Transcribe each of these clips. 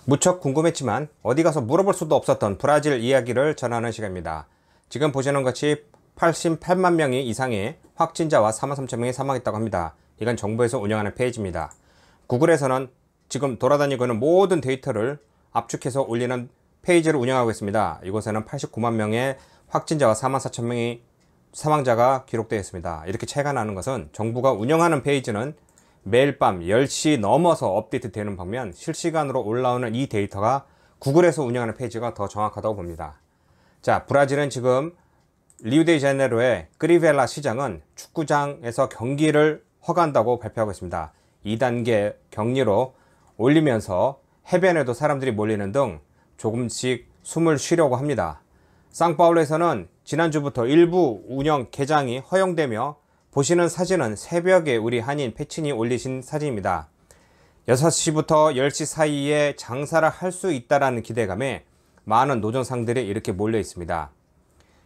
무척 궁금했지만 어디 가서 물어볼 수도 없었던 브라질 이야기를 전하는 시간입니다. 지금 보시는 것이 88만 명이 이상의 확진자와 4만 3천 명이 사망했다고 합니다. 이건 정부에서 운영하는 페이지입니다. 구글에서는 지금 돌아다니고 있는 모든 데이터를 압축해서 올리는 페이지를 운영하고 있습니다. 이곳에는 89만 명의 확진자와 4만 4천 명의 사망자가 기록되어 있습니다. 이렇게 차이가 나는 것은 정부가 운영하는 페이지는 매일 밤 10시 넘어서 업데이트 되는 반면 실시간으로 올라오는 이 데이터가 구글에서 운영하는 페이지가 더 정확하다고 봅니다. 자, 브라질은 지금 리우데자네이루의 크리벨라 시장은 축구장에서 경기를 허가한다고 발표하고 있습니다. 2단계 격리로 올리면서 해변에도 사람들이 몰리는 등 조금씩 숨을 쉬려고 합니다. 상파울루에서는 지난주부터 일부 운영 개장이 허용되며 보시는 사진은 새벽에 우리 한인 패친이 올리신 사진입니다. 6시부터 10시 사이에 장사를 할 수 있다는 기대감에 많은 노점상들이 이렇게 몰려 있습니다.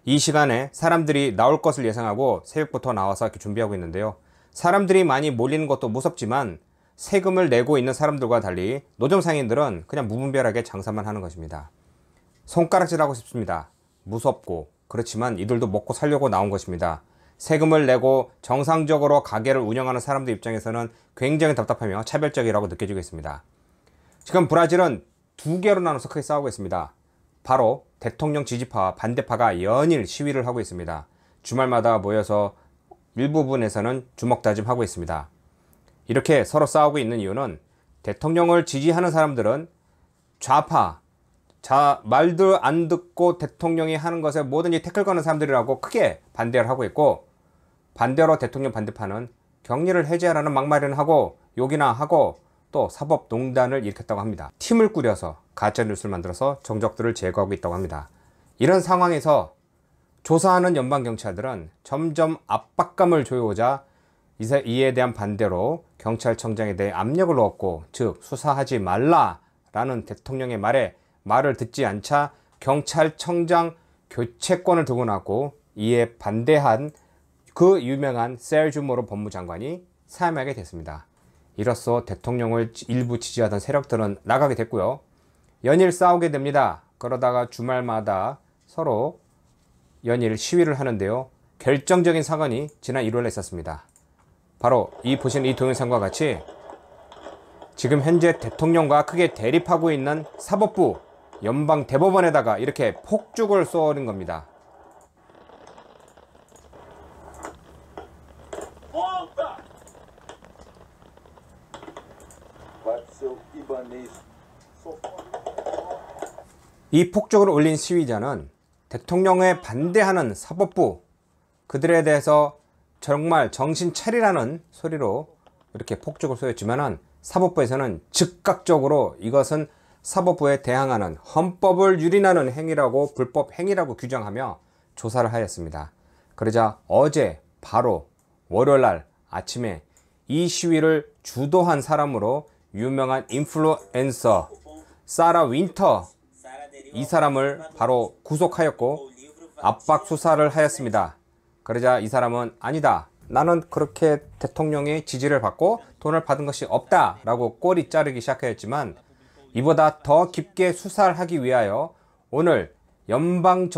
이 시간에 사람들이 나올 것을 예상하고 새벽부터 나와서 이렇게 준비하고 있는데요. 사람들이 많이 몰리는 것도 무섭지만 세금을 내고 있는 사람들과 달리 노점상인들은 그냥 무분별하게 장사만 하는 것입니다. 손가락질하고 싶습니다. 무섭고 그렇지만 이들도 먹고 살려고 나온 것입니다. 세금을 내고 정상적으로 가게를 운영하는 사람들 입장에서는 굉장히 답답하며 차별적이라고 느껴지고 있습니다. 지금 브라질은 두 개로 나눠서 크게 싸우고 있습니다. 바로 대통령 지지파와 반대파가 연일 시위를 하고 있습니다. 주말마다 모여서 일부분에서는 주먹다짐하고 있습니다. 이렇게 서로 싸우고 있는 이유는 대통령을 지지하는 사람들은 좌파, 말도 안 듣고 대통령이 하는 것에 뭐든지 태클 거는 사람들이라고 크게 반대를 하고 있고, 반대로 대통령 반대파는 격리를 해제하라는 막말을 하고 욕이나 하고 또 사법농단을 일으켰다고 합니다. 팀을 꾸려서 가짜뉴스를 만들어서 정적들을 제거하고 있다고 합니다. 이런 상황에서 조사하는 연방경찰들은 점점 압박감을 줘오자 이에 대한 반대로 경찰청장에 대해 압력을 넣었고, 즉 수사하지 말라라는 대통령의 말을 듣지 않자 경찰청장 교체권을 두고 나왔고, 이에 반대한 그 유명한 세르지오 모로 법무장관이 사임하게 됐습니다. 이로써 대통령을 일부 지지하던 세력들은 나가게 됐고요. 연일 싸우게 됩니다. 그러다가 주말마다 서로 연일 시위를 하는데요. 결정적인 사건이 지난 1월에 있었습니다. 바로 보시는 이 동영상과 같이 지금 현재 대통령과 크게 대립하고 있는 사법부 연방 대법원에다가 이렇게 폭죽을 쏘는 겁니다. 이 폭죽을 올린 시위자는 대통령에 반대하는 사법부, 그들에 대해서 정말 정신 차리라는 소리로 이렇게 폭죽을 쏘였지만은 사법부에서는 즉각적으로 이것은 사법부에 대항하는 헌법을 유린하는 행위라고, 불법 행위라고 규정하며 조사를 하였습니다. 그러자 어제 바로 월요일날 아침에 이 시위를 주도한 사람으로 유명한 인플루엔서 사라 윈터, 이 사람을 바로 구속하였고 압박 수사를 하였습니다. 그러자 이 사람은 아니다, 나는 그렇게 대통령의 지지를 받고 돈을 받은 것이 없다 라고 꼬리 자르기 시작하였지만, 이보다 더 깊게 수사를 하기 위하여 오늘 연방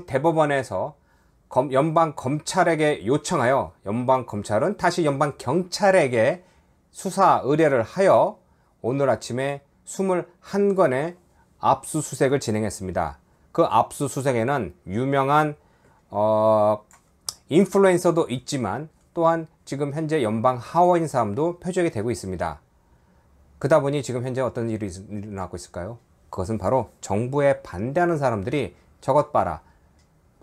대법원에서 연방 검찰에게 요청하여 연방 검찰은 다시 연방 경찰에게 수사 의뢰를 하여 오늘 아침에 21건의 압수수색을 진행했습니다. 그 압수수색에는 유명한 인플루엔서도 있지만 또한 지금 현재 연방 하원인 사람도 표적이 되고 있습니다. 그러다 보니 지금 현재 어떤 일이 일어나고 있을까요? 그것은 바로 정부에 반대하는 사람들이 저것 봐라,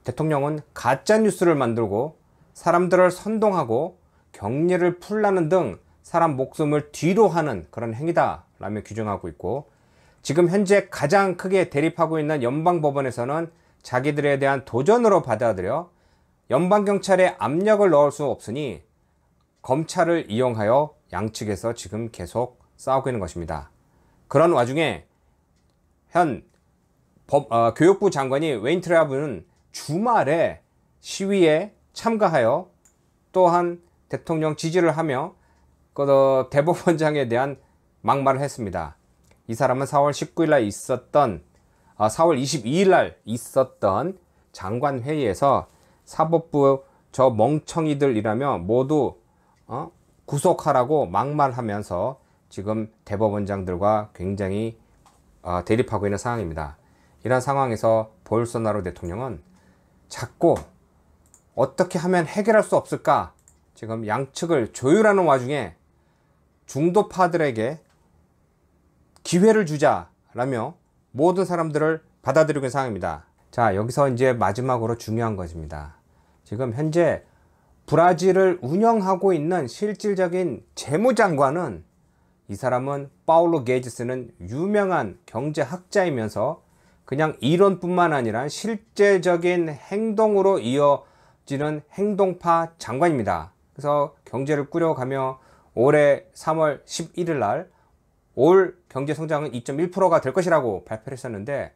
대통령은 가짜뉴스를 만들고 사람들을 선동하고 격리를 풀라는 등 사람 목숨을 뒤로 하는 그런 행위다 라며 규정하고 있고, 지금 현재 가장 크게 대립하고 있는 연방법원에서는 자기들에 대한 도전으로 받아들여 연방경찰에 압력을 넣을 수 없으니 검찰을 이용하여 양측에서 지금 계속 싸우고 있는 것입니다. 그런 와중에 교육부 장관이 웨인트라브는 주말에 시위에 참가하여 또한 대통령 지지를 하며 대법원장에 대한 막말을 했습니다. 이 사람은 4월 19일 날 있었던 4월 22일 날 있었던 장관 회의에서 사법부 저 멍청이들이라며 모두 구속하라고 막말하면서 지금 대법원장들과 굉장히 대립하고 있는 상황입니다. 이런 상황에서 볼소나로 대통령은 자꾸 어떻게 하면 해결할 수 없을까 지금 양측을 조율하는 와중에 중도파들에게 기회를 주자라며 모든 사람들을 받아들이고 있는 상황입니다. 자, 여기서 이제 마지막으로 중요한 것입니다. 지금 현재 브라질을 운영하고 있는 실질적인 재무장관은 이 사람은 파울로 게지스는 유명한 경제학자이면서 그냥 이론뿐만 아니라 실제적인 행동으로 이어지는 행동파 장관입니다. 그래서 경제를 꾸려가며 올해 3월 11일 날 올 경제 성장은 2.1%가 될 것이라고 발표를 했었는데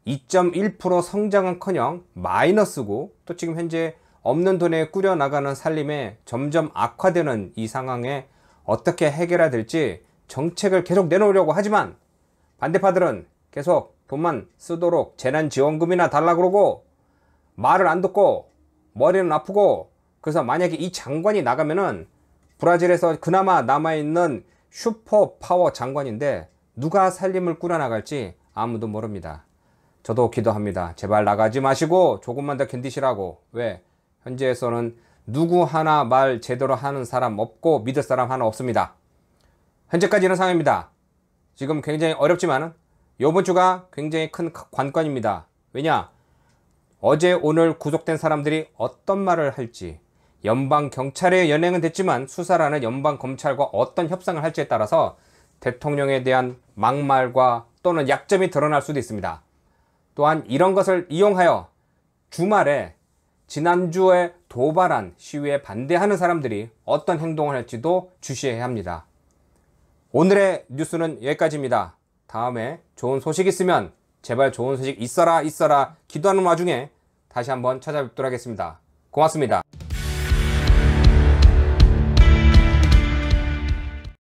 2.1% 성장은커녕 마이너스고 또 지금 현재 없는 돈에 꾸려나가는 살림에 점점 악화되는 이 상황에 어떻게 해결해야 될지 정책을 계속 내놓으려고 하지만 반대파들은 계속 돈만 쓰도록 재난지원금이나 달라 그러고 말을 안 듣고 머리는 아프고 그래서 만약에 이 장관이 나가면은 브라질에서 그나마 남아있는 슈퍼파워 장관인데 누가 살림을 꾸려나갈지 아무도 모릅니다. 저도 기도합니다. 제발 나가지 마시고 조금만 더 견디시라고. 왜? 현재에서는 누구 하나 말 제대로 하는 사람 없고 믿을 사람 하나 없습니다. 현재까지 이런 상황입니다. 지금 굉장히 어렵지만 이번 주가 굉장히 큰 관건입니다. 왜냐? 어제 오늘 구속된 사람들이 어떤 말을 할지 연방경찰에 연행은 됐지만 수사라는 연방검찰과 어떤 협상을 할지에 따라서 대통령에 대한 막말과 또는 약점이 드러날 수도 있습니다. 또한 이런 것을 이용하여 주말에 지난주에 도발한 시위에 반대하는 사람들이 어떤 행동을 할지도 주시해야 합니다. 오늘의 뉴스는 여기까지입니다. 다음에 좋은 소식 있으면 제발 좋은 소식 있어라 기도하는 와중에 다시 한번 찾아뵙도록 하겠습니다. 고맙습니다.